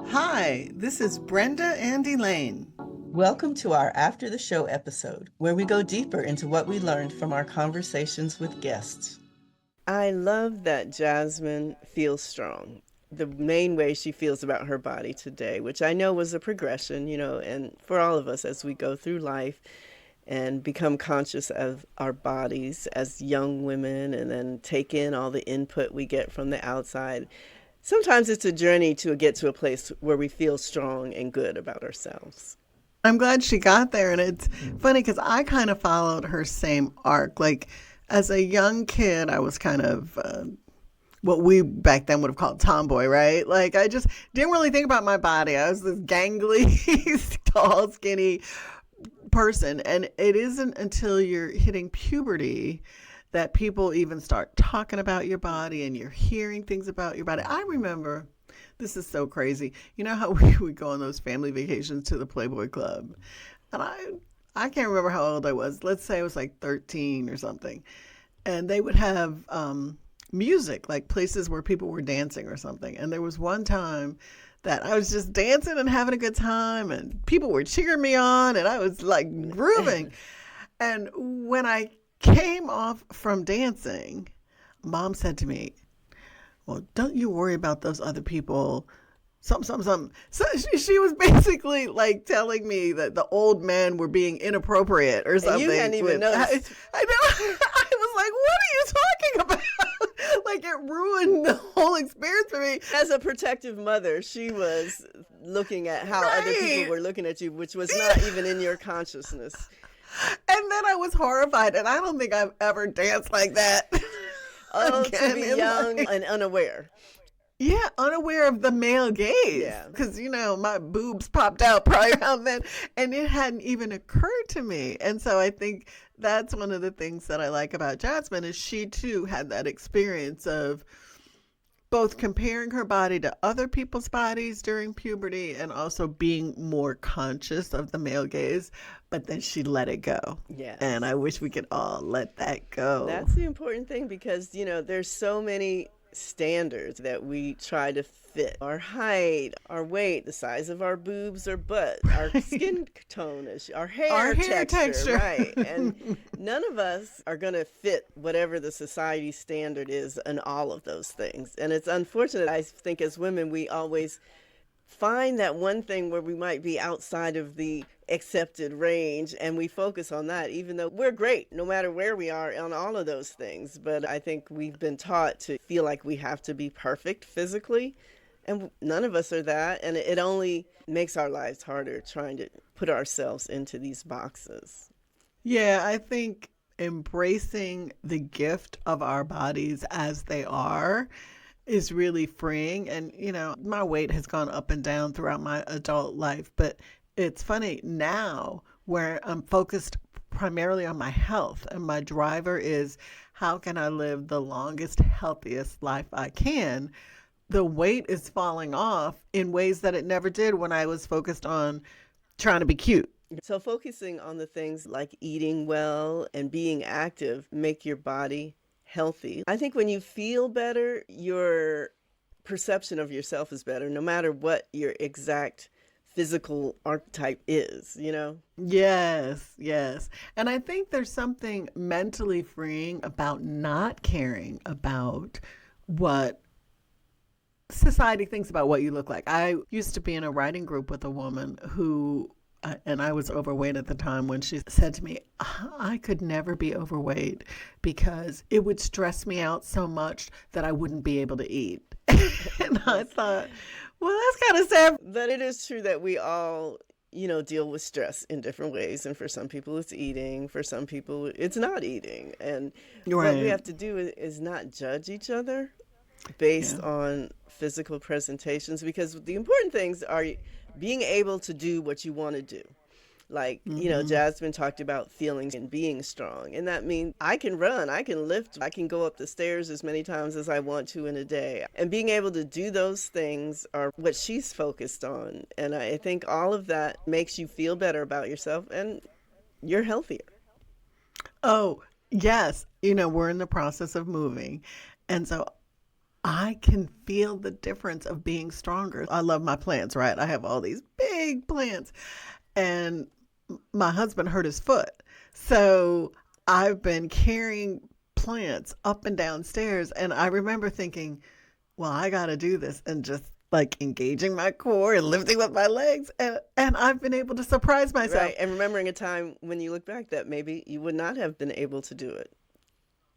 Hi, this is Brenda and Elaine. Welcome to our After the Show episode, where we go deeper into what we learned from our conversations with guests. I love that Jazmyn feels strong. The main way she feels about her body today, which I know was a progression, and for all of us as we go through life and become conscious of our bodies as young women and then take in all the input we get from the outside. Sometimes it's a journey to get to a place where we feel strong and good about ourselves. I'm glad she got there. And it's funny because I kind of followed her same arc. Like, as a young kid, I was kind of what we back then would have called tomboy, right? Like, I just didn't really think about my body. I was this gangly, tall, skinny person. And it isn't until you're hitting puberty that people even start talking about your body and you're hearing things about your body. I remember, this is so crazy. You know how we would go on those family vacations to the Playboy Club? And I can't remember how old I was. Let's say I was like 13 or something. And they would have music, like places where people were dancing or something. And there was one time that I was just dancing and having a good time and people were cheering me on and I was like grooving. And when I came off from dancing, Mom said to me, well, don't you worry about those other people. Something. So she was basically like telling me that the old men were being inappropriate or something. And you hadn't even noticed. I know. I was like, what are you talking about? Like, it ruined the whole experience for me. As a protective mother, she was looking at how other people were looking at you, which was not even in your consciousness. And then I was horrified, and I don't think I've ever danced like that. Oh, to be young and unaware. Yeah, unaware of the male gaze. Yeah. Because, my boobs popped out probably around then, and it hadn't even occurred to me. And so I think that's one of the things that I like about Jazmyn is she, too, had that experience of both comparing her body to other people's bodies during puberty and also being more conscious of the male gaze, but then she let it go. Yeah. And I wish we could all let that go. That's the important thing because, there's so many standards that we try to fit. Our height, our weight, the size of our boobs or butt, our skin tone, our hair texture. Right. And none of us are going to fit whatever the society standard is in all of those things. And it's unfortunate. I think as women, we always find that one thing where we might be outside of the accepted range and we focus on that, even though we're great no matter where we are on all of those things. But I think we've been taught to feel like we have to be perfect physically, and none of us are that, and it only makes our lives harder trying to put ourselves into these boxes. Yeah, I think embracing the gift of our bodies as they are is really freeing. And, my weight has gone up and down throughout my adult life, but it's funny now where I'm focused primarily on my health and my driver is how can I live the longest, healthiest life I can? The weight is falling off in ways that it never did when I was focused on trying to be cute. So focusing on the things like eating well and being active make your body healthy. I think when you feel better, your perception of yourself is better, no matter what your exact physical archetype is, Yes. And I think there's something mentally freeing about not caring about what society thinks about what you look like. I used to be in a writing group with a woman who and I was overweight at the time when she said to me, I could never be overweight because it would stress me out so much that I wouldn't be able to eat. And I thought, well, that's kind of sad. But it is true that we all, deal with stress in different ways. And for some people it's eating, for some people it's not eating. And what we have to do is not judge each other based on physical presentations, because the important things are being able to do what you want to do. Like, Jazmyn talked about feelings and being strong. And that means I can run, I can lift, I can go up the stairs as many times as I want to in a day. And being able to do those things are what she's focused on. And I think all of that makes you feel better about yourself and you're healthier. Oh, yes. We're in the process of moving. And so I can feel the difference of being stronger. I love my plants, right? I have all these big plants, and my husband hurt his foot. So I've been carrying plants up and down stairs, and I remember thinking, well, I got to do this, and just like engaging my core and lifting with my legs, and I've been able to surprise myself. Right, and remembering a time when you look back that maybe you would not have been able to do it.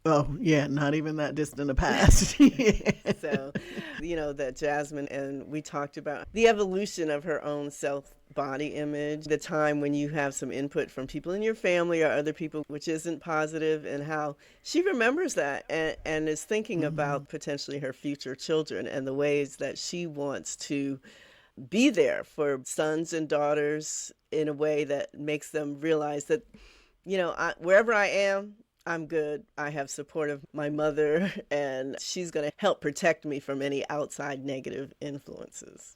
Oh, yeah, not even that distant a past. So, that Jazmyn, and we talked about the evolution of her own self-body image, the time when you have some input from people in your family or other people, which isn't positive, and how she remembers that and is thinking about potentially her future children and the ways that she wants to be there for sons and daughters in a way that makes them realize that, wherever I am, I'm good. I have support of my mother, and she's going to help protect me from any outside negative influences.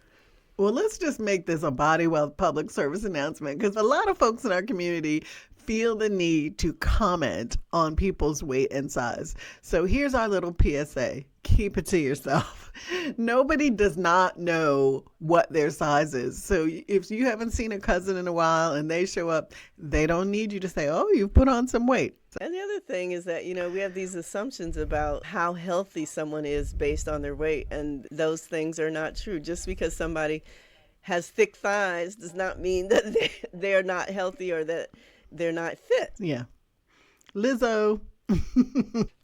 Well, let's just make this a Body Wealth public service announcement, because a lot of folks in our community feel the need to comment on people's weight and size. So here's our little PSA. Keep it to yourself. Nobody does not know what their size is. So if you haven't seen a cousin in a while and they show up, they don't need you to say, oh, you've put on some weight. And the other thing is that, we have these assumptions about how healthy someone is based on their weight. And those things are not true. Just because somebody has thick thighs does not mean that they're not healthy or that they're not fit. Yeah. Lizzo.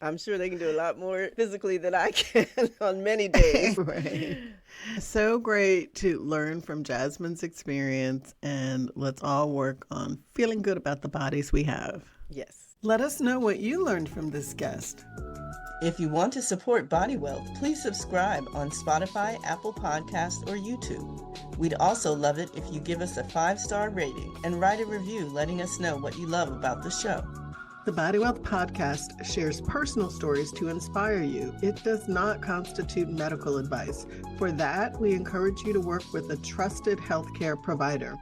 I'm sure they can do a lot more physically than I can on many days. Right. So great to learn from Jazmyn's experience, and let's all work on feeling good about the bodies we have. Yes. Let us know what you learned from this guest. If you want to support Body Wealth, please subscribe on Spotify, Apple Podcasts, or YouTube. We'd also love it if you give us a 5-star rating and write a review letting us know what you love about the show. The Body Wealth podcast shares personal stories to inspire you. It does not constitute medical advice. For that, we encourage you to work with a trusted healthcare provider.